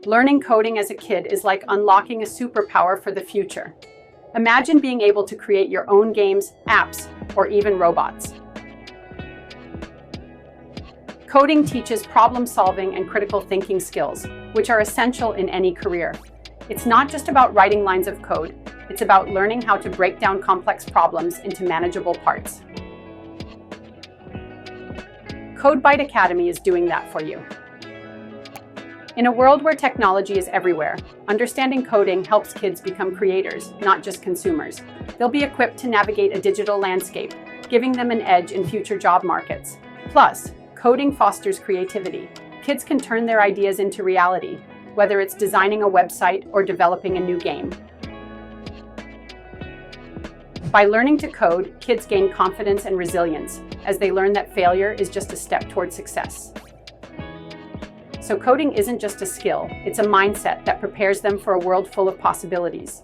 Learning coding as a kid is like unlocking a superpower for the future. Imagine being able to create your own games, apps, or even robots. Coding teaches problem-solving and critical thinking skills, which are essential in any career. It's not just about writing lines of code, it's about learning how to break down complex problems into manageable parts. Byte Academy is doing that for you. In a world where technology is everywhere, understanding coding helps kids become creators, not just consumers. They'll be equipped to navigate a digital landscape, giving them an edge in future job markets. Plus, coding fosters creativity. Kids can turn their ideas into reality, whether it's designing a website or developing a new game. By learning to code, kids gain confidence and resilience, as they learn that failure is just a step toward success. So coding isn't just a skill, it's a mindset that prepares them for a world full of possibilities.